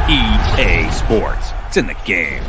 EA Sports. It's in the game.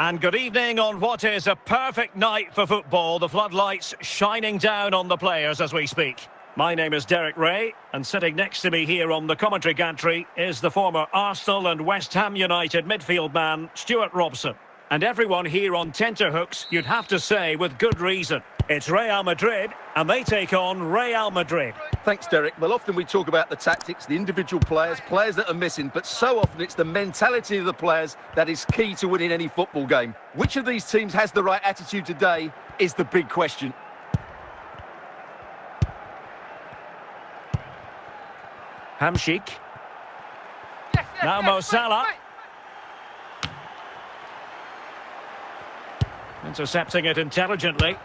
And good evening on what is a perfect night for football. The floodlights shining down on the players as we speak. My name is Derek Ray, and sitting next to me here on the commentary gantry is the former Arsenal and West Ham United midfield man, Stuart Robson. And everyone here on tenterhooks, you'd have to say with good reason. It's Real Madrid, and they take on Real Madrid. Thanks, Derek. Well, often we talk about the tactics, the individual players that are missing, but so often it's the mentality of the players that is key to winning any football game. Which of these teams has the right attitude today is the big question. Hamšík. Now Mo Salah. Intercepting it intelligently.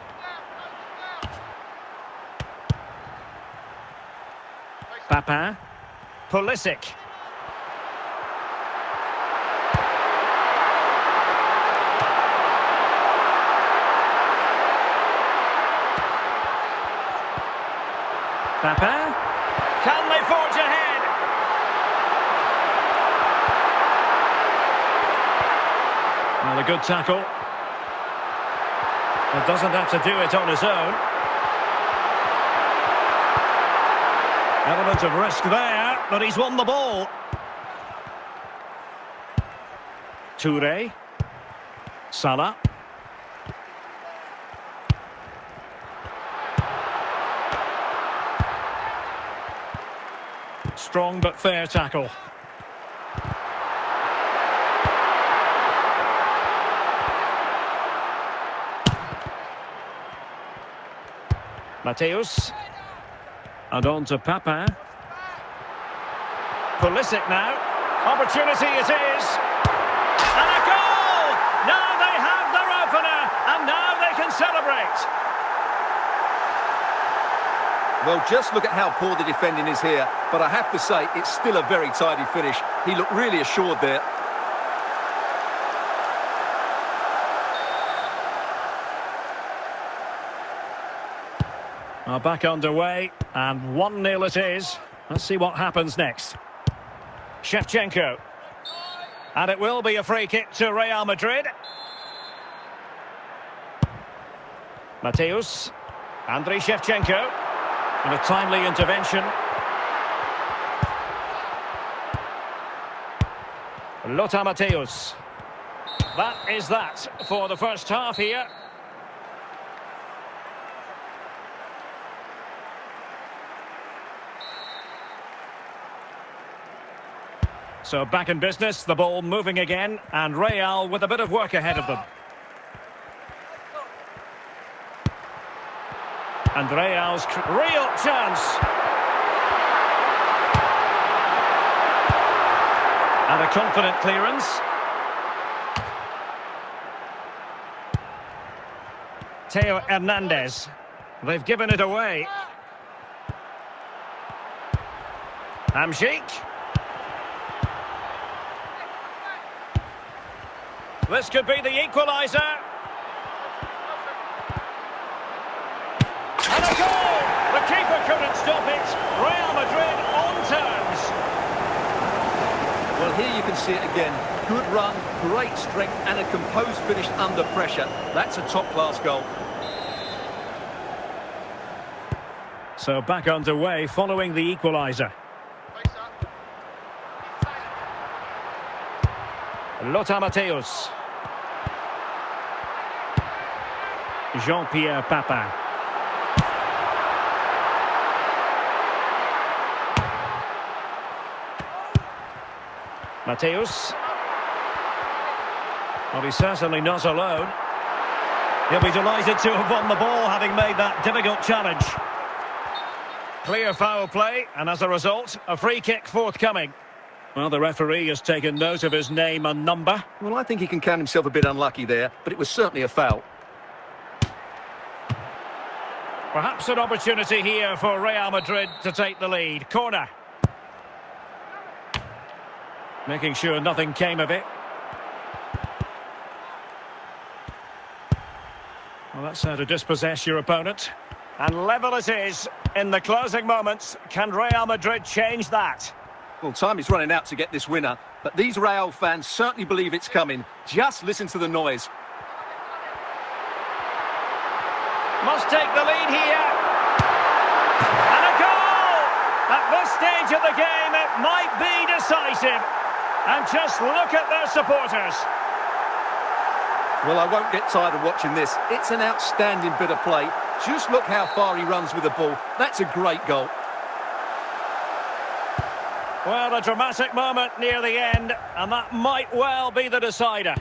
Papin. Pulisic. Papin. Can they forge ahead? Well, a good tackle. It doesn't have to do it on his own. Element of risk there, but he's won the ball. Touré. Salah. Strong but fair tackle. Mateus. And on to Papin. Pulisic now. Opportunity it is. And a goal! Now they have their opener, and now they can celebrate. perfect. Well, just look at how poor the defending is here. But I have to say, it's still a very tidy finish. He looked really assured there. Well, back underway, and 1-0 it is. Let's see what happens next. Shevchenko. And it will be a free kick to Real Madrid. Mateus. Andriy Shevchenko. And a timely intervention. Lothar Matthäus. That is that for the first half here. So back in business, the ball moving again, and Real with a bit of work ahead of them. And Real's real chance. And a confident clearance. Theo Hernandez. They've given it away. Hamsik. This could be the equaliser. And a goal! The keeper couldn't stop it. Real Madrid on terms. Well, here you can see it again. Good run, great strength, and a composed finish under pressure. That's a top-class goal. So back underway following the equaliser. Lothar Matthäus. Jean-Pierre Papin. Matthäus. Well, he's certainly not alone. He'll be delighted to have won the ball, having made that difficult challenge. Clear foul play, and as a result, a free kick forthcoming. Well, the referee has taken note of his name and number. Well, I think he can count himself a bit unlucky there, but it was certainly a foul. Perhaps an opportunity here for Real Madrid to take the lead. Corner. Making sure nothing came of it. Well, that's how to dispossess your opponent. And level it is in the closing moments. Can Real Madrid change that? Well, time is running out to get this winner, but these Real fans certainly believe it's coming. Just listen to the noise. Must take the lead here. And a goal! At this stage of the game, it might be decisive. And just look at their supporters. Well, I won't get tired of watching this. It's an outstanding bit of play. Just look how far he runs with the ball. That's a great goal. Well, a dramatic moment near the end, and that might well be the decider.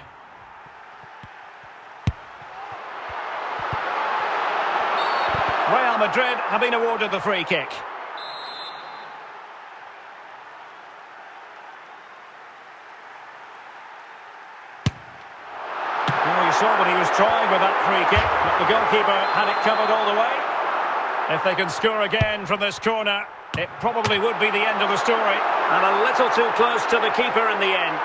Real Madrid have been awarded the free kick. Well, you saw what he was trying with that free kick, but the goalkeeper had it covered all the way. If they can score again from this corner, it probably would be the end of the story. And a little too close to the keeper in the end.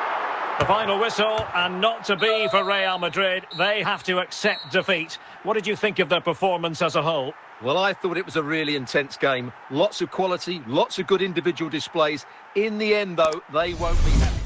The final whistle, and not to be for Real Madrid. They have to accept defeat. What did you think of their performance as a whole? Well, I thought it was a really intense game. Lots of quality, lots of good individual displays. In the end, though, they won't be happy.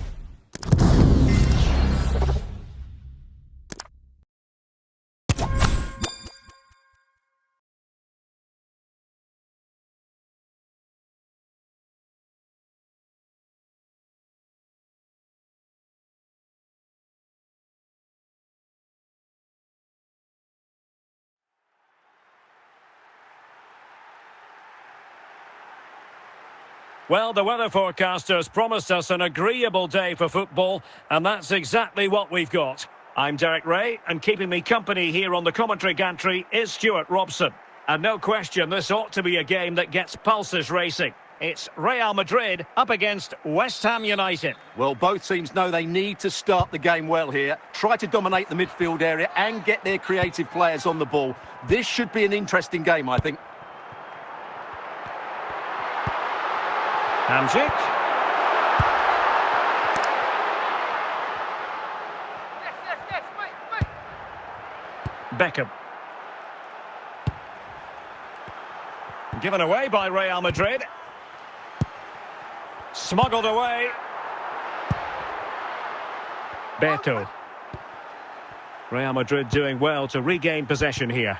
Well, the weather forecasters promised us an agreeable day for football, and that's exactly what we've got. I'm Derek Ray, and keeping me company here on the commentary gantry is Stuart Robson. And no question, this ought to be a game that gets pulses racing. It's Real Madrid up against West Ham United. Well, both teams know they need to start the game well here. Try to dominate the midfield area and get their creative players on the ball. This should be an interesting game, I think. Hamsik. Beckham. Given away by Real Madrid. Smuggled away. Beto. Real Madrid doing well to regain possession here.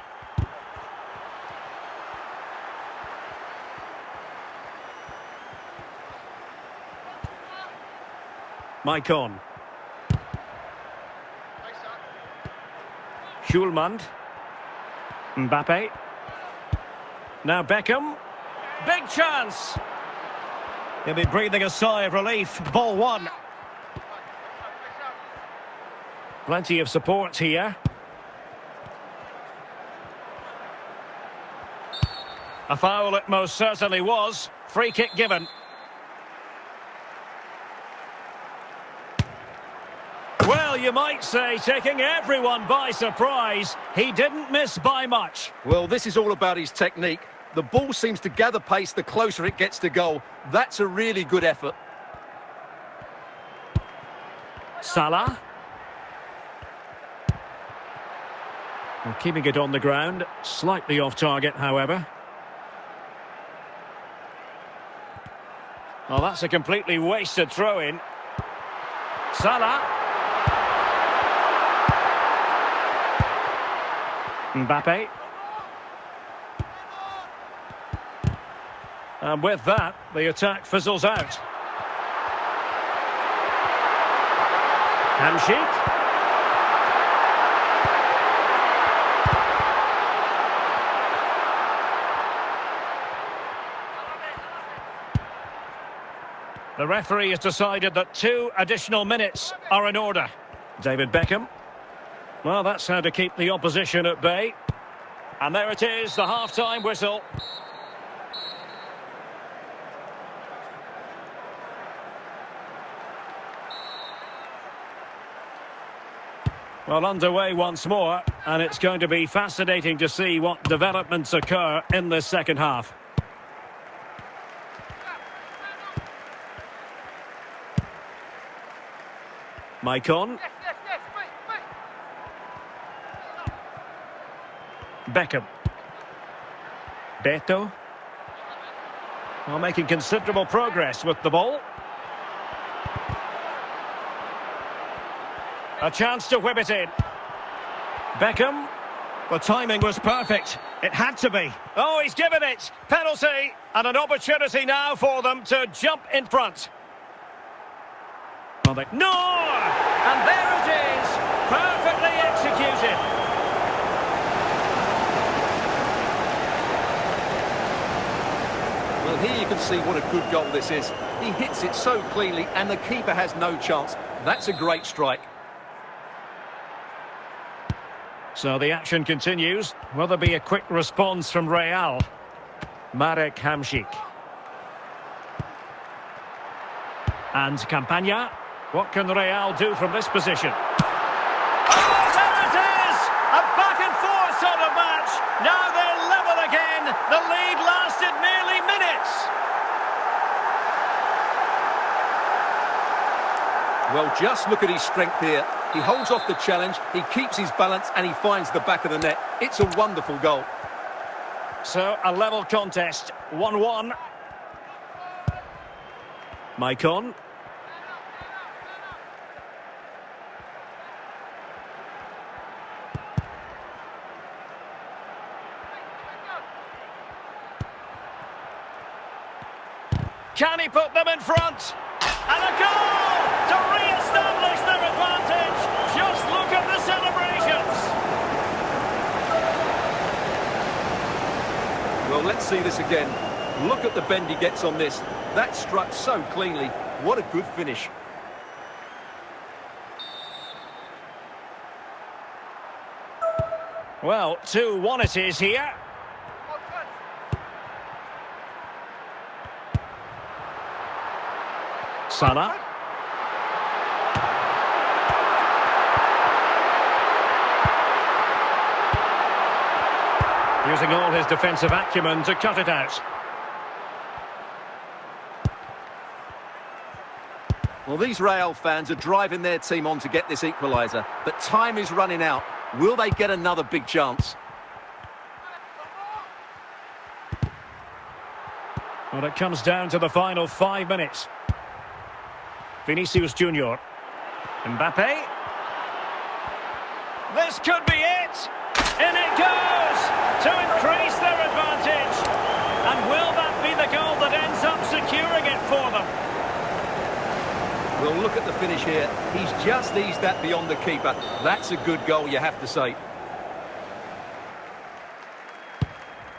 Maicon. Schulmand. Mbappe. Now Beckham. Big chance. He'll be breathing a sigh of relief. Ball one. Plenty of support here. A foul it most certainly was. Free kick given. Well, you might say taking everyone by surprise. He didn't miss by much. Well, this is all about his technique. The ball seems to gather pace the closer it gets to goal. That's a really good effort. Salah. Well, keeping it on the ground. Slightly off target, however. Well, that's a completely wasted throw-in. Salah. Mbappe. And with that, the attack fizzles out. Hamsik. The referee has decided that 2 additional minutes are in order. David Beckham. Well, that's how to keep the opposition at bay. And there it is, the half-time whistle. Well, underway once more, and it's going to be fascinating to see what developments occur in this second half. Maicon. Beckham. Beto. Well, making considerable progress with the ball. A chance to whip it in. Beckham. The timing was perfect. It had to be. Oh, he's given it. Penalty. And an opportunity now for them to jump in front. Well, no! And there it is. Perfectly executed. Well, here you can see what a good goal this is. He hits it so cleanly and the keeper has no chance. That's a great strike. So the action continues. Will there be a quick response from Real? Marek Hamsik. And Campagna. What can Real do from this position? Oh, there it is! A back-and-forth sort of match. Now they're level again. The lead lasted nearly minutes. Well, just look at his strength here. He holds off the challenge, he keeps his balance, and he finds the back of the net. It's a wonderful goal. So, a level contest, 1-1. Maicon. Can he put them in front? And a goal to re-establish their advantage. Just look at the celebrations. Well, let's see this again. Look at the bend he gets on this. That struck so cleanly. What a good finish. Well, 2-1 it is here. Salah. Using all his defensive acumen to cut it out. Well, these Real fans are driving their team on to get this equaliser, but time is running out. Will they get another big chance? Well, it comes down to the final 5 minutes. Vinicius Junior. Mbappe. This could be it! In it goes! To increase their advantage. And will that be the goal that ends up securing it for them? Well, look at the finish here. He's just eased that beyond the keeper. That's a good goal, you have to say.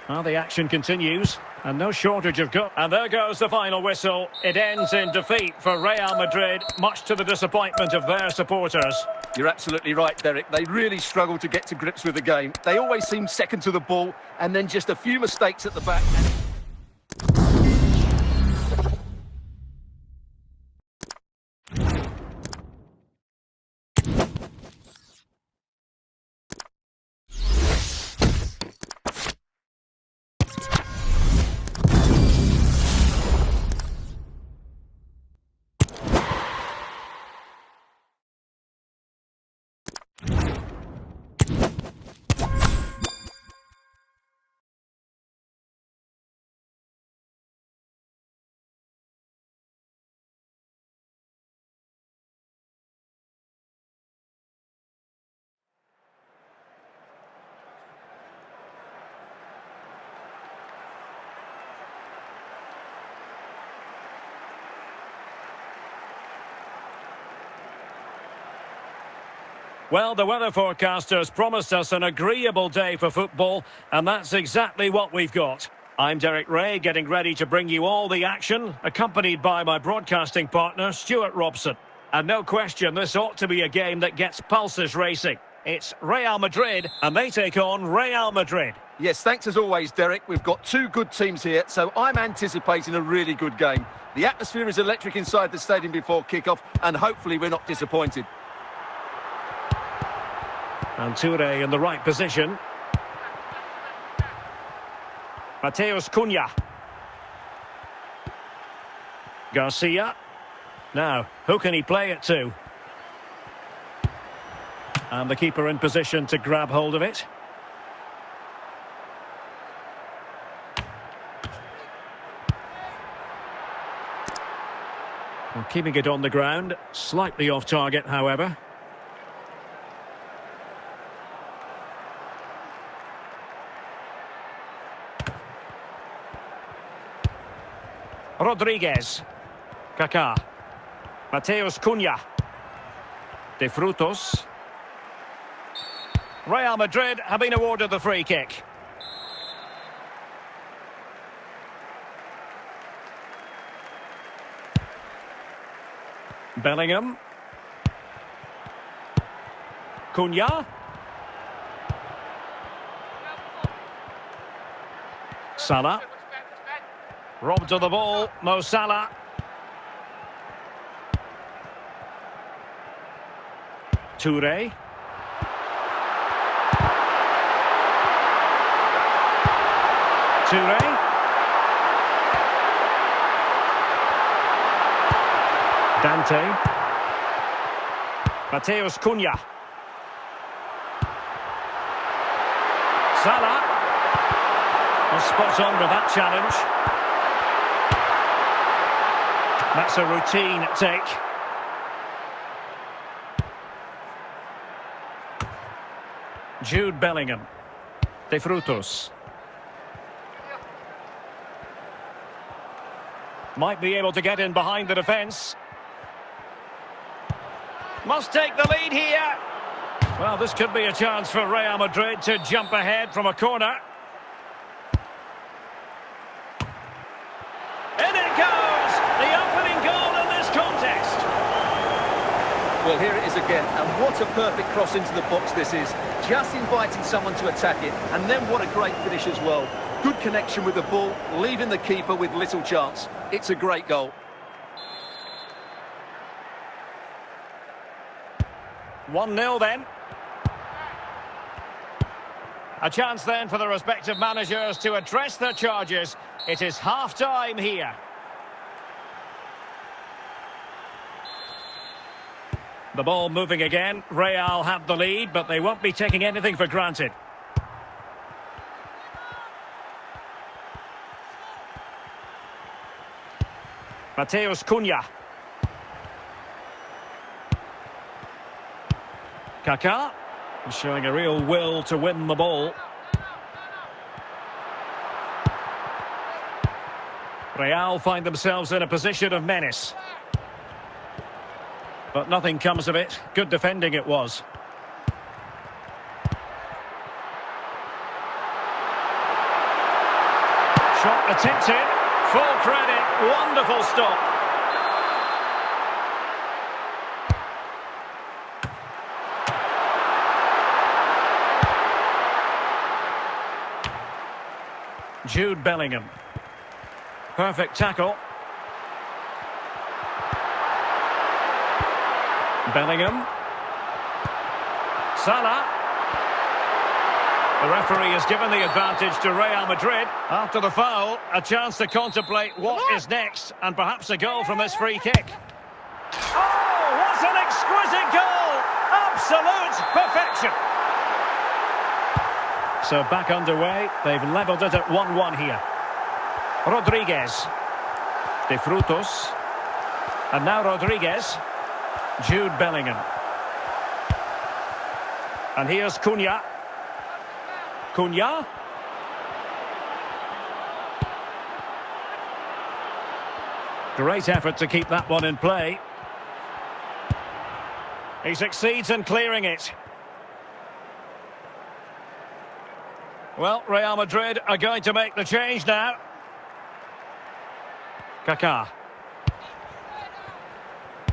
Well, the action continues. And no shortage of goal. And there goes the final whistle. It ends in defeat for Real Madrid, much to the disappointment of their supporters. You're absolutely right, Derek. They really struggle to get to grips with the game. They always seem second to the ball, and then just a few mistakes at the back. Well, the weather forecasters promised us an agreeable day for football, and that's exactly what we've got. I'm Derek Ray, getting ready to bring you all the action, accompanied by my broadcasting partner, Stuart Robson. And no question, this ought to be a game that gets pulses racing. It's Real Madrid, and they take on Real Madrid. Yes, thanks as always, Derek. We've got two good teams here, so I'm anticipating a really good game. The atmosphere is electric inside the stadium before kick-off, and hopefully we're not disappointed. And Toure in the right position. Mateus Cunha. Garcia. Now, who can he play it to? And the keeper in position to grab hold of it. Well, keeping it on the ground. Slightly off target, however. Rodriguez. Kaká. Mateus Cunha. De Frutos. Real Madrid have been awarded the free kick. Bellingham. Cunha. Salah. Robbed of the ball, Mo Salah. Toure. Toure. Dante. Mateus Cunha. Salah. Was spot on with that challenge. That's a routine take. Jude Bellingham. De Frutos. Might be able to get in behind the defence. Must take the lead here. Well, this could be a chance for Real Madrid to jump ahead from a corner. In it goes! The opening goal in this contest. Well, here it is again, and what a perfect cross into the box this is. Just inviting someone to attack it, and then what a great finish as well. Good connection with the ball, leaving the keeper with little chance. It's a great goal. 1-0 then. A chance then for the respective managers to address their charges. It is half-time here. The ball moving again. Real have the lead, but they won't be taking anything for granted. Mateus Cunha. Kaká, showing a real will to win the ball. Real find themselves in a position of menace. But nothing comes of it. Good defending it was. Shot attempted. Full credit. Wonderful stop. Jude Bellingham. Perfect tackle. Bellingham. Salah. The referee has given the advantage to Real Madrid. After the foul, a chance to contemplate what is next, and perhaps a goal from this free kick. Oh, what an exquisite goal! Absolute perfection. So back underway. They've levelled it at 1-1 here. Rodriguez. De Frutos. And now Rodriguez. Jude Bellingham. And here's Cunha. Cunha. Great effort to keep that one in play. He succeeds in clearing it. Well, Real Madrid are going to make the change now. Kaká.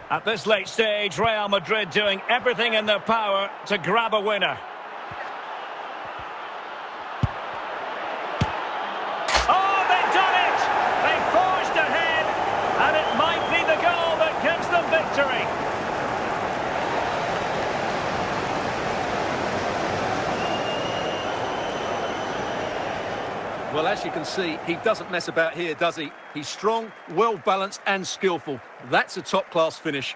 At this late stage, Real Madrid doing everything in their power to grab a winner. Oh, they've done it! They've forged ahead, and it might be the goal that gives them victory. Well, as you can see, he doesn't mess about here, does he? He's strong, well-balanced and skillful. That's a top-class finish.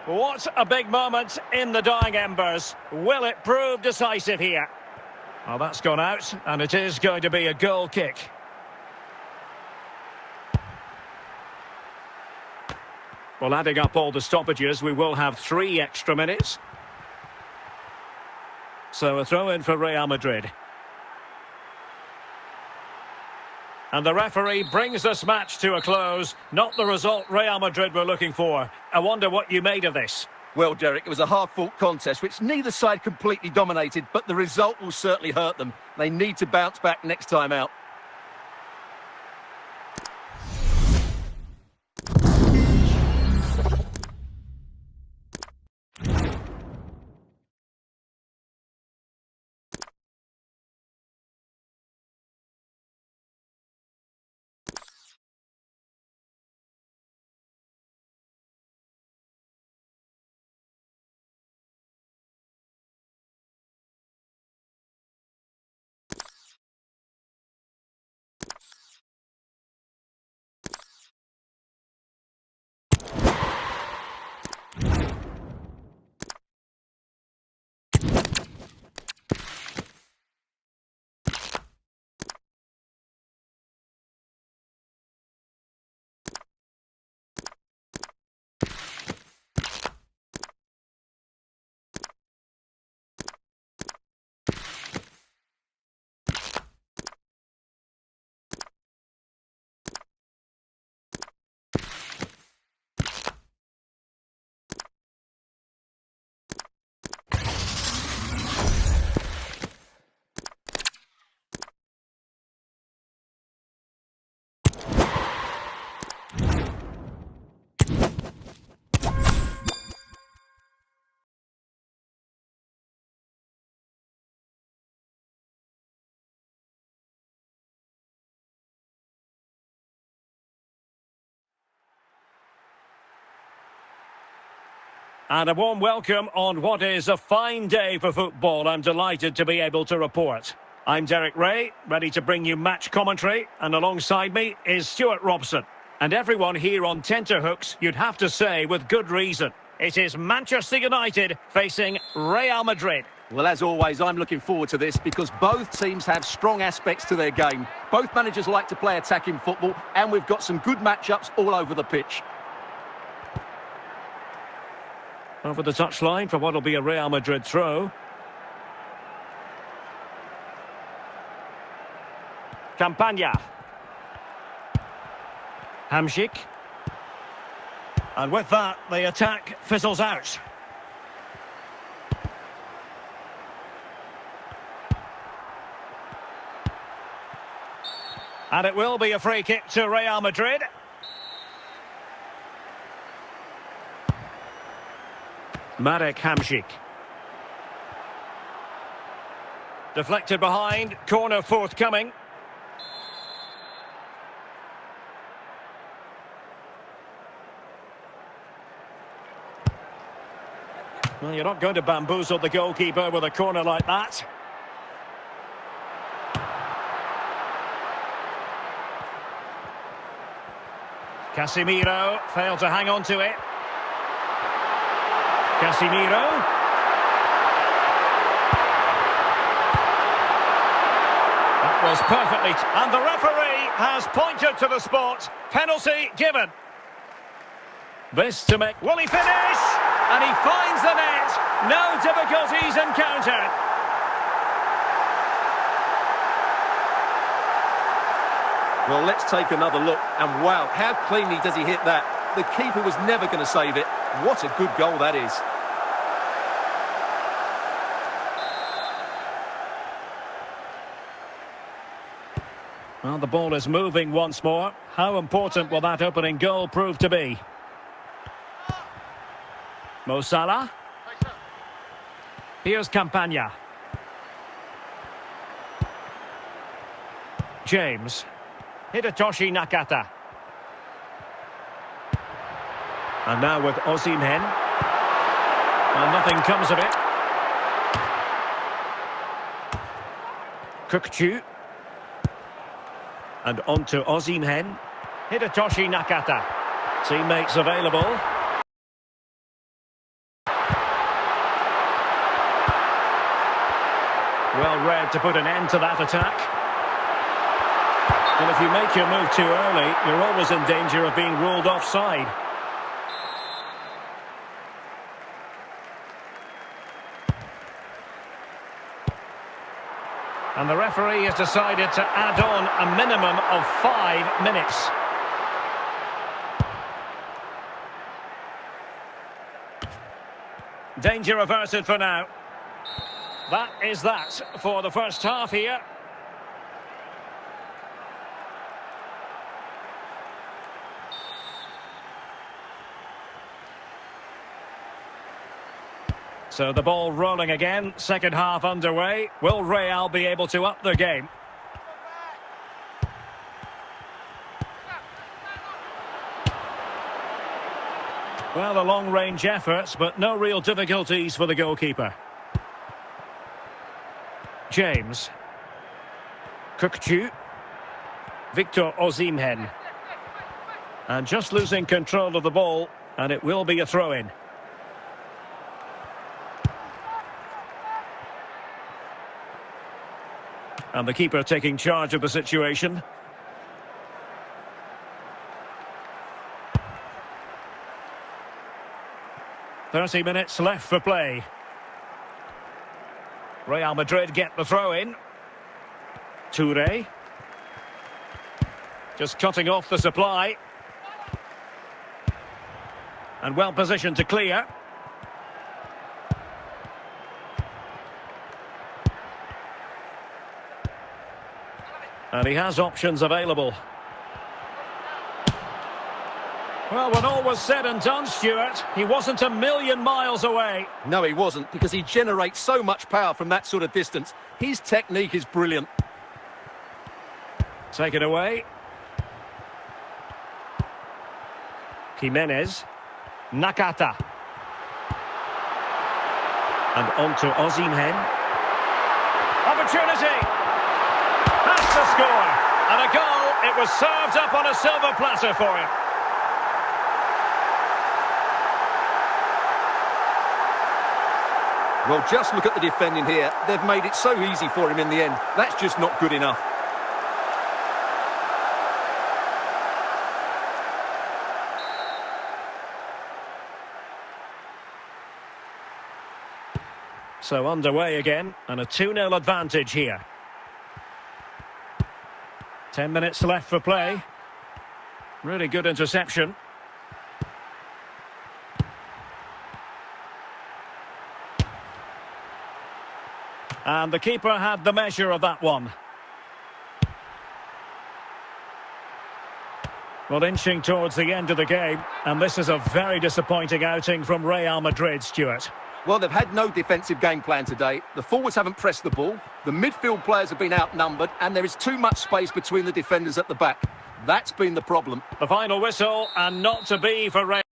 What a big moment in the dying embers. Will it prove decisive here? Well, that's gone out, and it is going to be a goal kick. Well, adding up all the stoppages, we will have 3 extra minutes. So a throw in for Real Madrid. And the referee brings this match to a close. Not the result Real Madrid were looking for. I wonder what you made of this. Well, Derek, it was a hard-fought contest, which neither side completely dominated, but the result will certainly hurt them. They need to bounce back next time out. And a warm welcome on what is a fine day for football. I'm delighted to be able to report. I'm Derek Ray, ready to bring you match commentary, and alongside me is Stuart Robson. And everyone here on tenterhooks, you'd have to say with good reason. It is Manchester United facing Real Madrid. Well, as always, I'm looking forward to this because both teams have strong aspects to their game. Both managers like to play attacking football, and we've got some good matchups all over the pitch. Over the touchline for what will be a Real Madrid throw. Campagna. Hamšík. And with that, the attack fizzles out. And it will be a free kick to Real Madrid. Marek Hamšík. Deflected behind, corner forthcoming. Well, you're not going to bamboozle the goalkeeper with a corner like that. Casemiro failed to hang on to it. Casemiro. That was perfectly... And the referee has pointed to the spot. Penalty given. This to make... Will he finish? And he finds the net. No difficulties encountered. Well, let's take another look. And wow, how cleanly does he hit that? The keeper was never going to save it. What a good goal that is. Well, the ball is moving once more. How important will that opening goal prove to be? Mo Salah. Here's Campagna. James. Hidetoshi Nakata. And now with Osimhen. And nothing comes of it. Kökçü. And on to Osimhen. Hidetoshi Nakata. Teammates available. Well read to put an end to that attack. And if you make your move too early, you're always in danger of being ruled offside. And the referee has decided to add on a minimum of 5 minutes. Danger averted for now. That is that for the first half here. So the ball rolling again, second half underway. Will Real be able to up their game? Well, a long-range effort, but no real difficulties for the goalkeeper. James. Kökçü. Victor Osimhen. And just losing control of the ball, and it will be a throw-in. And the keeper taking charge of the situation. "30 minutes left for play. Real Madrid get the throw in. Touré. Just cutting off the supply. And well positioned to clear. And he has options available. Well, when all was said and done, Stuart, he wasn't a million miles away. No, he wasn't, because he generates so much power from that sort of distance. His technique is brilliant. Take it away. Jimenez. Nakata. And on to Osimhen. Opportunity! Has to score! And a goal, it was served up on a silver platter for him. Well, just look at the defending here. They've made it so easy for him in the end. That's just not good enough. So underway again, and a 2-0 advantage here. 10 minutes left for play. Really good interception. And the keeper had the measure of that one. Well, inching towards the end of the game, and this is a very disappointing outing from Real Madrid, Stuart. Well, they've had no defensive game plan today. The forwards haven't pressed the ball. The midfield players have been outnumbered, and there is too much space between the defenders at the back. That's been the problem. The final whistle, and not to be for Real.